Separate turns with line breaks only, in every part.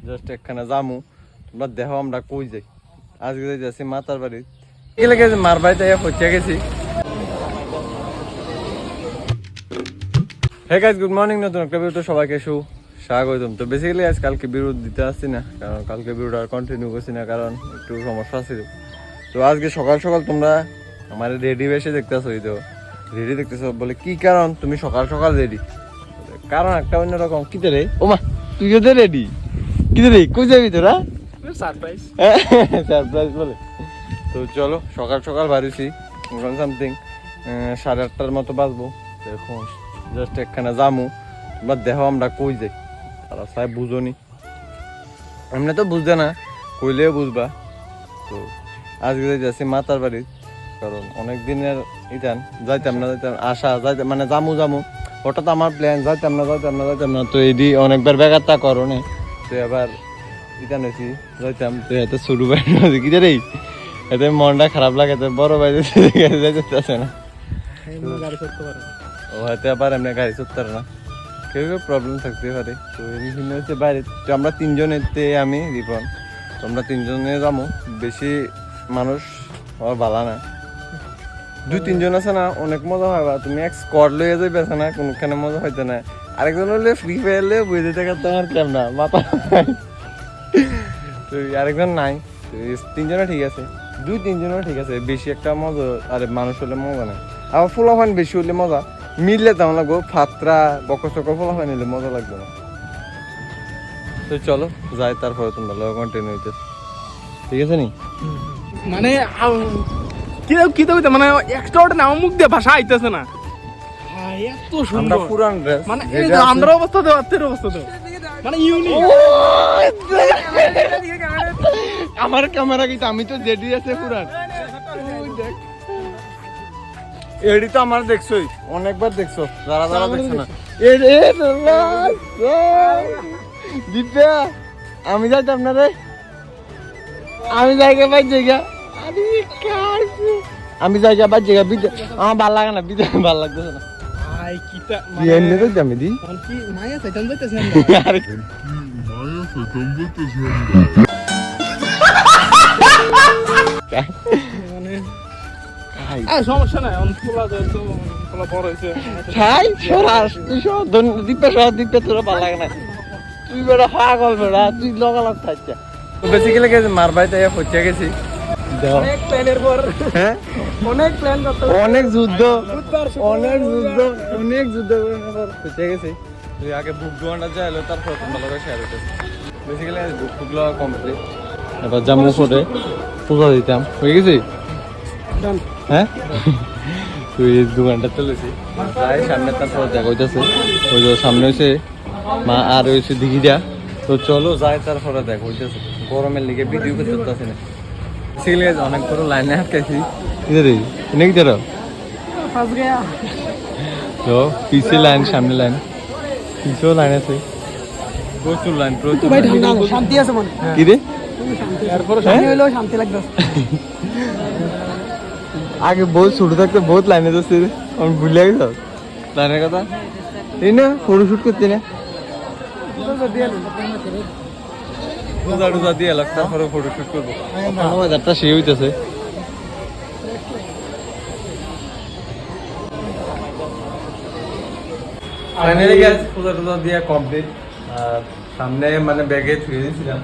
Just একখানা জামু তোমরা দেখো আমরা কই যাই। আজকে যাচ্ছি মাতার বাড়ি, গেলে গেছে মার বাড়িতে পৌঁছে গেছি। Hey guys, good morning. নতুন একটা ভিডিওতে সবাইকে স্বাগতম। তো বেসিক্যালি আজ কালকে ভিডিও দিতে আসছি না, কারণ কালকে ভিডিওটা আর কন্টিনিউ করছি না, কারণ একটু সমস্যা ছিল। তো আজকে সকাল সকাল তোমরা আমার রেডি বেশি দেখতেছো, এই তো রেডি দেখতেছো বলে কি কারণ তুমি সকাল সকাল রেডি? কারণ একটা অন্যরকম। কিতে রে ওমা, তুই তো রেডি কিতে রে, কই যাবি তোরা?
সারপ্রাইজ
সারপ্রাইজ বলে। তো চলো সকাল সকাল বাড়িছি, সামথিং 8:30টার মতো বাজবো। এখন জাস্ট একখানা জামু তোমরা দেখো আমরা কই যাই। আর সাহেব বুঝোনি, এমনি তো বুঝবে না, কইলেও বুঝবা। তো আজকে যাচ্ছি মাতার বাড়ি, কারণ অনেক দিনের ইটান যাইতাম না আশা যাইতাম, মানে জামু হঠাৎ আমার প্ল্যান যাইতাম না। তো এডি অনেকবার বেগারটা করনে, তো এবার ইটান হয়েছি যাইতাম। তো এত শুরু বাইরে কি রে, এতে মনটা খারাপ লাগে। তো বড় বাইরে যাইতেছে না, ও হয়তো আবার এমনি গাড়ি চলতে পারে না, কেউ প্রবলেম থাকতে পারে। তো বিভিন্ন হচ্ছে বাইরে। তো আমরা তিনজনেতে, আমি রিপন, তো আমরা তিনজনে যাবো। বেশি মানুষ আমার ভালো না, 2-3 জন আছে না, অনেক মজা হয়। বা তুমি এক স্কোয়াড লইয়া যাই বেছে না, কোনখানে মজা হইতে না। আরেকজন হলে ফ্রি ফায়ার বুঝে থাকা তোমার কেমন না মাথা। তো আরেকজন নাই, 3জনে ঠিক আছে, 2-3 জনও ঠিক আছে। বেশি একটা মজা আরে মানুষ হলে মজা নাই। আবার ফোলাফান বেশি হলে মজা, মিললে তেমন লাগবো। ফাত্রা বকচক ফোলাফান হলে মজা লাগবে না। তো চলো যাই, তারপরে তোমরা লোক কন্টিনিউ হইতে, ঠিক আছে নি?
মানে কি তো মানে একটা আমার মুখ দিয়ে ভাষা আইতেছে না। এত সুন্দর
পুরান ড্রেস,
মানে এই যে আমরা অবস্থা দেও আত্মের অবস্থা দেও, মানে ইউনিক।
আমার ক্যামেরা কিন্তু আমি তো জেডি আছে পুরান। এডি তো আমার দেখছোই, অনেকবার দেখছো, যারা যারা দেখছো না। দিব্যা আমি যাইতাম না রে, আমি জায়গা পাই জায়গা, আমি জায়গা পাই জায়গা বিদ্যা আমার ভাল লাগে না, বিদ্যা ভাল লাগতেছে না। আমি দি
কি মায়া চাইতাম যাইতেছে
আরে
সমস্যা নাই, খোলা বড় হয়েছে।
দিব্যা তোরা ভাল লাগে না, তুই বেড়া পাগল বেড়া, তুই লগালগ থাকছে। তো বেসিক্যালি গেছে মার বাড়িতে পৌঁছে গেছি।
অনেক প্ল্যানের পর,
হ্যাঁ
অনেক প্ল্যান করতে,
অনেক যুদ্ধ পৌঁছে গেছি। তুই আগে বুক দোকানটা যাইলো, তারপর তোমার লোকের শেয়ার হইতে। বেসিক্যালি বুক টুকলো কমপ্লিট, এবার জামু করে পূজা দিতাম, হয়ে গেছি। হ্যাঁ তুই এই দোকানটা চলেছি প্রায় সামনে, তারপর দেখা হইতেছে ওই যে সামনে হয়েছে মা আর হয়েছে দিঘি যা। তো চলো যাই, তারপরে দেখা হইতেছে। গরমের লিগে ভিডিও করতে পারতেছি না, সিলে অনেক বড় লাইনে আটকাইছি। কি ধরো তো পিছিয়ে লাইন, সামনে লাইন, পিছেও লাইন আছে, প্রচুর লাইন, প্রচুর।
শান্তি আছে মনে
কি রে,
শান্তি লাগবে।
আগে বহুত ছোট থাকতে বহুত লাইনে যাচ্ছে, আমি ভুলে গেছি লাইনের কথা। এই না ফটোশুট করছি না, পূজা টুজা দিয়ে এলাক, তারপরে ফটোশুট করবো। বাজারটা সে হইতেছে। ফাইনালি গ্যাস পূজা টুজা দিয়ে কমপ্লিট। আর সামনে মানে ব্যাগে থুয়ে দিয়েছিলাম,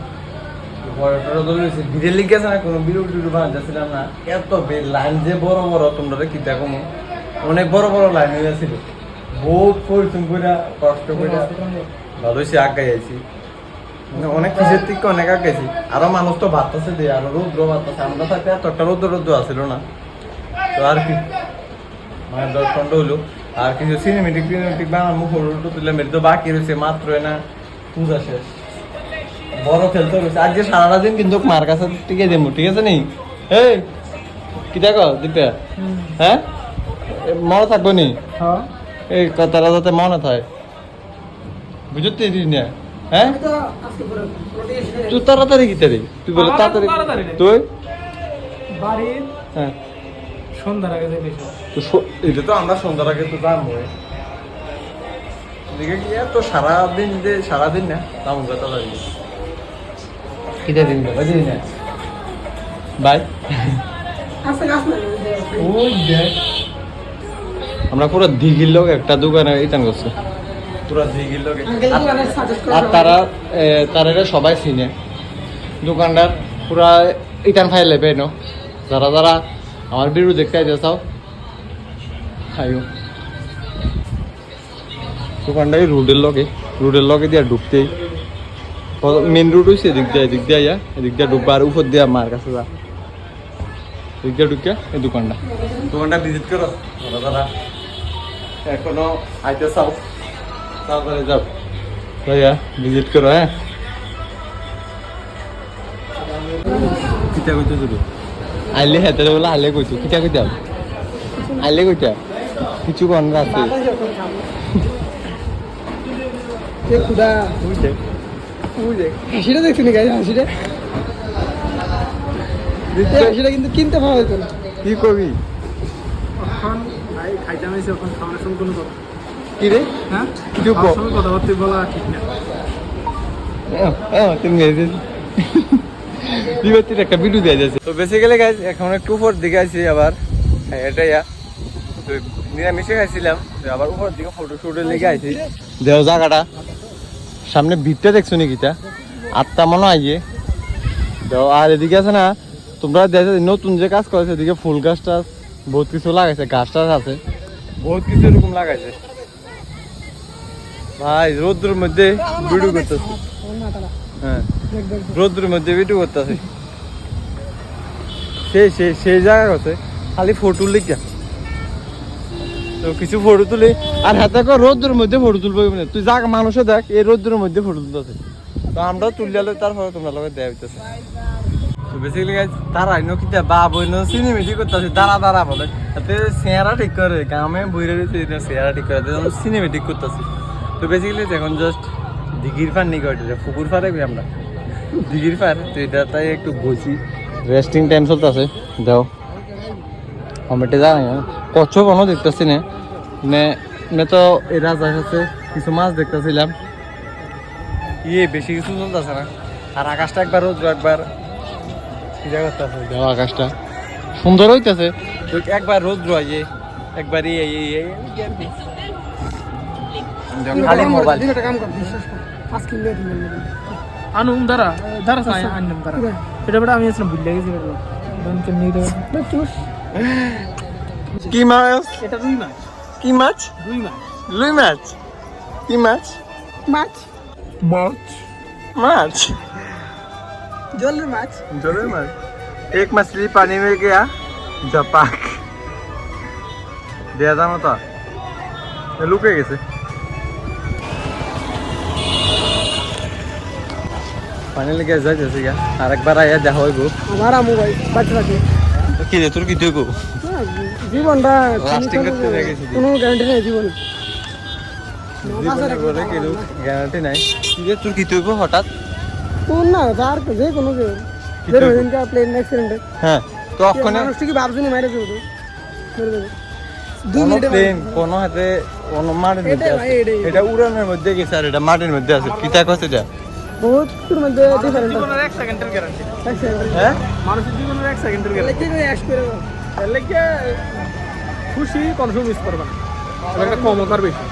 ভিড়ের লিগে আছে না, কোনো ভিডিও টিডিও বানাচ্ছিলাম না। এত লাইন যে বড় বড়, তোমরা কি দেখো অনেক বড় বড় লাইন হয়ে যাচ্ছিল। বহুত পরিশ্রম করে কষ্ট করে ভালো হয়েছে, আগাই আইছি। মানে অনেক পিছের থেকে অনেক আগাইছি। আরো মানুষ তো ভাবতেছে দিয়ে, আরো রৌদ্র ভাবতেছে। আমরা থাকতে এতটা রৌদ্র আসছিল না। তো আর কি মানে দর্শনটা হইলো। আর কিছু সিনেমেটিক বানাবো, ফটো তুলে মেরে তো বাকি রয়েছে মাত্র না, পূজা শেষ। বড় খেলতে রয়েছে আজকে সারাটা দিন, কিন্তু মার কাছে টিকে দেবো, ঠিক আছে নি? এই কি দেখো দিব্যা, হ্যাঁ মনে থাকবো নি? এই কথাটা যাতে মনে থাকে, বুঝতে না? হ্যাঁ তুই তাড়াতাড়ি কি তারি, তুই বলে তাড়াতাড়ি তুই হ্যাঁ
সন্ধ্যার আগে
তো এটা তো আমরা সন্ধ্যার আগে তো জানবো। এদিকে কি তো সারাদিন না তেমন কথা লাগে। কিটা দিন বুঝি না ভাই ওই দেখ আমরা পুরো দিঘির লোক একটা দোকানে ইতান করছে পুরো দিঘির লোক আর তারা সবাই চিনে দোকানদার পুরা ইটান ফাইলে পেনো যারা যারা আমার বিরু দেখতে চাও খাইও দোকানটাই রোডের লগে দিয়ে ঢুকতেই মেন রোড হয়েছে এদিক দিয়ে ঢুকবা আর উপর দিয়ে মার কাছে যা এদিক দিয়ে ঢুকে এই দোকানটা ভিজিট করো যারা এখনো আইতে চাও তাড়াতাড়ি যাও ভাইয়া ভিজিট করো হ্যাঁ কিতা কইতে শুরু আইলে হেতে বলে আইলে কইতো কিতা কইতাম আইলে কইতা কিছু কোন আছে
এ খুদা বুঝে হাসিটা দেখছি না গাইস হাসিটা কিন্তু কিনতে পাওয়া যেত না
কি কবি
এখন ভাই খাইতাম এসে এখন খাওয়ানোর সময় কোনো কথা
কি রে
হ্যাঁ
চুপ
খাওয়ার সময় কথাবার্তা বলা ঠিক না
তুমি বিবাতির একটা ভিডিও দেওয়া যাচ্ছে তো বেসিক্যালি গাইজ এখন একটু উপর দিকে আছি আবার এটাই তো নিরামিষে খাইছিলাম আবার উপর দিকে ফটো শুটের লেগে আইছি দেহ জায়গাটা সামনে ভিড়টা দেখছো নাকি তা 8টা মনে হয় দেও আর এদিকে আছে না তোমরা দেখো নতুন যে কাজ করেছে এদিকে ফুল গাছ টাছ বহুত কিছু লাগাইছে গাছ টাছ আছে বহুত কিছু এরকম লাগাইছে ভাই রোদ্রের মধ্যে ভিডিও করতেছে হ্যাঁ রোদ্রের মধ্যে ভিডিও করতেছে সেই জায়গা আছে খালি ফটো লিখা তো কিছু ফটো তুলি আর হাতে রোদ্রের মধ্যে ফটো তুলবো মানে তুই যা মানুষও দেখ এই রোদ্রের মধ্যে ফটো তুলতেছে তো আমরাও তুলিয়ালে তারপরে তোমরা লোকের দেওয়া হইতেছে তো বেসিক্যালি গাইজ তারা আইনো কি বা বইনো সিনেমেটিক করতেছে দাঁড়া বলে তাতে চেহারা ঠিক করে গ্রামে বইরে দিতে চেহারা ঠিক করে সিনেমেটিক করতেছে তো বেসিক্যালি এখন জাস্ট দিঘির ফার নিয়ে গেছে পুকুর ফারে আমরা দিঘির ফার তো এটা তাই একটু বসি রেস্টিং টাইম চলতেছে দাও কমেটে জানাই কচ্ছপ অন্য দেখতেছি না তো এই রাজার কাছে কিছু মাছ দেখতেছিলাম বেশি কিছু চলতেছে না আর আকাশটা একবার রোদ একবার দেওয়া আকাশটা সুন্দর হইতেছে একবার রোদ রয়ে একবার খালি মোবাইল
আনু দাঁড়া আনলাম দাঁড়া এটা বেটা আমি আসলাম ভুলে গেছি
কি মাছ
এটা রুই মাছ
কি মাছ লুই মাছ কি মাছ माछ
জলের মাছ
एक मछली पानी में गया झपाक দেয়া জানো তো লুকে গেছে পানি লেগে যাইতেছে গা আরেকবার আইয়া দেখা হইব
আমার আমু ভাই বাচ্চাকে
কি রে তোর কি দেব
জীবনটা
লাস্টিং করতে গেছে
কোনো গ্যারান্টি নেই জীবনে
জীবনে কোনো গ্যারান্টি নাই কি রে তোর কি দেব হঠাৎ
কোন না যার যে কোনো যে দিনটা প্লেন অ্যাক্সিডেন্ট
হ্যাঁ তো ওখানে
মানুষটি কি ভাবছনি মাইরে দেব মেরে দেব
প্লেন কোন হাতে কোন মাটির মধ্যে আছে এটা উড়ানের মধ্যে গেছে আর এটা মাটির মধ্যে আছে কিতা কইছে এটা
বহুত তোর মধ্যে ডিফারেন্ট জীবনের 1 সেকেন্ডের গ্যারান্টি
হ্যাঁ
মানুষের জীবনের 1 সেকেন্ডের গ্যারান্টি কি অ্যাশ করে লাগে খুশি কনফার্ম মিস করবা একটা কম কর বেশি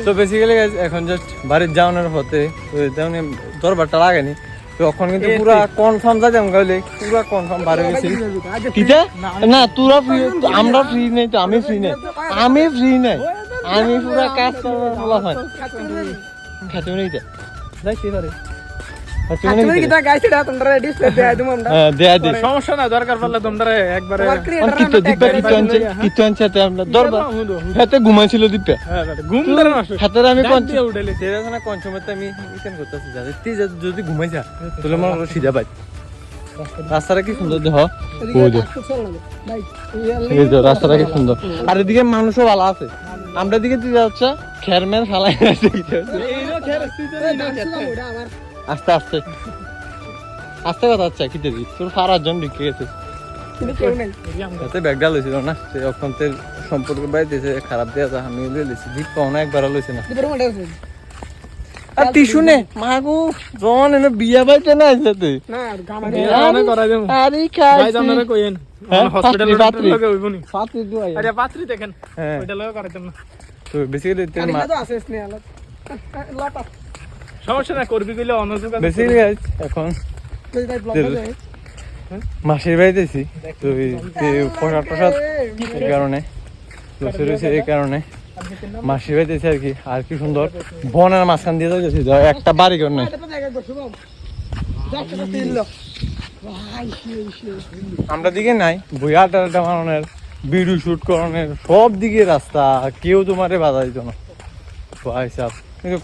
তো বেসিক্যালি এখন জাস্ট বাড়ির যাওয়ানোর পথে তেমন দরবারটা লাগেনি তখন কিন্তু পুরা কনফার্ম যাইতাম গেলে পুরা কনফার্ম বাড়ি গেছি কিটা না তোরা ফ্রি আমরা ফ্রি নেই তো আমি ফ্রি নেই আমি পুরা কাজ করবার বলা হয় খাতে নেই যাইতে পারে
সমস্যা না দরকার পড়লে তোমরা একবারে
ঘুমাইছিল দীপে
ঘুম ধরে
হাতে আমি কনসমতে আমি করতেছি যদি ঘুমাই যা তাহলে আমার সিধা পাই রাস্তাটা কি সুন্দর দেখ ওই যে এই যে রাস্তাটা কি সুন্দর আর এদিকে মানুষও ভালো আছে আমরা দিকে তুই যাচ্ছে খেরমের ফালাই আছে আস্তে আস্তে আস্তে কথা আচ্ছা কি দিদি তোর ফারার জন ঢুকে গেছে তাতে ব্যাগটা লইছিল না সে অক্ষন্তের সম্পর্ক বাইতেছে খারাপ দেওয়া যায় আমি লইছি দিক পাও না একবার লইছে না আর টিস্যু নে মাগু জন এনে বিয়া বাইতে না আইছে তুই আরে খাই
আপনারা কইেন হসপিটাল লগে হইব নি
পাত্রী দুই
আরে পাত্রী দেখেন
হ্যাঁ
ওইটা লগে করাইতাম না
তো বেসিক্যালি তেল মা
তো আছে স্নেহ আলাদা সমস্যা না করবি কইলে অনুযোগ আছে
বেসিক্যালি এখন মাসির বাড়িতেছি তো প্রসাদ প্রসাদ এই কারণে রয়েছে এই কারণে মাসির বাড়িতেছি আর কি সুন্দর বনের মাঝখান দিয়ে যাচ্ছি একটা বাড়ি ঘর নেই আমরা দিকে নাই বই আটা বানানোর ভিডিও শুট করানোর সব দিকে রাস্তা কেউ তোমারে বাধা দিত না ভাই সাহ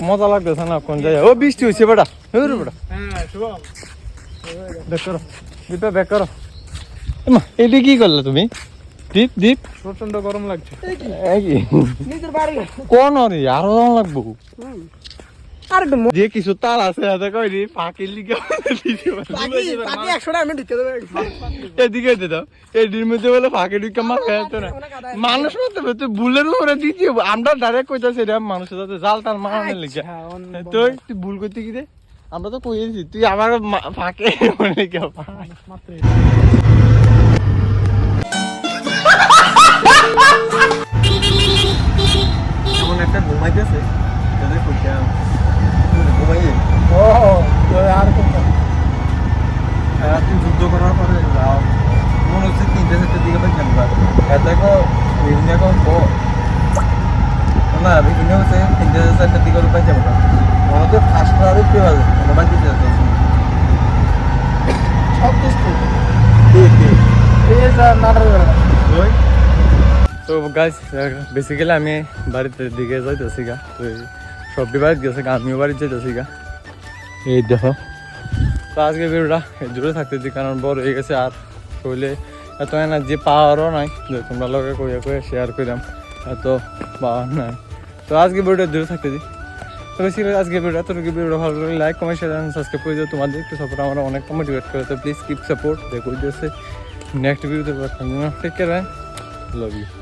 মজা লাগতেছে না কোন জায়গায় ও বৃষ্টি হয়েছে বেটা বেটা
হ্যাঁ শুভম
ব্যাক করো দীপা ব্যাক করো এটা কি করলে তুমি দীপ দীপ
প্রচন্ড গরম লাগছে
নিজের বাড়ি
কোন রে আরো দাম লাগবো
আর একটু
যে কিছু তার আছে হাতে কইনি ফাঁকির লিগে
বাকি 100 টাকা আমি ঢুকে দেবো
এদিকে দে দাও এডির মধ্যে বলে ফাঁকি ঢুকে মাছ খাইতো না মানুষ মতো তুই বুলের উপরে দিচ্ছি আমরা ডাইরেক্ট কইতাছি রে মানুষের সাথে জাল তার মারানোর লিগে তুই ভুল করতে কি রে আমরা তো কইছি তুই আমার ফাঁকে মনে কি এমন একটা ঘুমাইতেছে তাদের কইতে ঘুমাইয়ে
ও আর কোন
রাত্রি যুদ্ধ করার পরে মনে হচ্ছে 3-4টার দিকে পাইছিলাম এত বিভিন্ন এখন না বিভিন্ন হচ্ছে 3-4টার দিকে পাইছিলাম আমাদের ফার্স্ট আরও কেউ আছে কোনো বাকি যেতে
সব কিছু এই যা নাটক
তো গাইস বেসিক্যালি আমি বাড়িতে দিকে যাইতেছি গা তো সবটি বাড়িতে গেছে গা আমিও বাড়িতে যাইতেছি গা এই দেখো তো আজকে ভিডিওটা জুড়ে থাকতেছি কারণ বড় হয়ে গেছে আর শরীরে এত এনার্জি পাওয়ারও নাই যে তোমরা লগে কয়ে শেয়ার করলাম এত পাওয়ার নাই তো আজকে ভিডিওটা জুড়ে থাকতেছি তো বেসিক্যালি আজকে ভিডিওটা এতটুকু ভিডিও ভালো লাগলে লাইক কমেন্ট শেয়ার সাবস্ক্রাইব করে দিও তোমাদের একটু সাপোর্ট আমরা অনেক মোটিভেট করে তো প্লিজ কিপ সাপোর্ট দেখো দিয়েছে নেক্সট ভিডিওতে টেক কেয়ার লাভ ইউ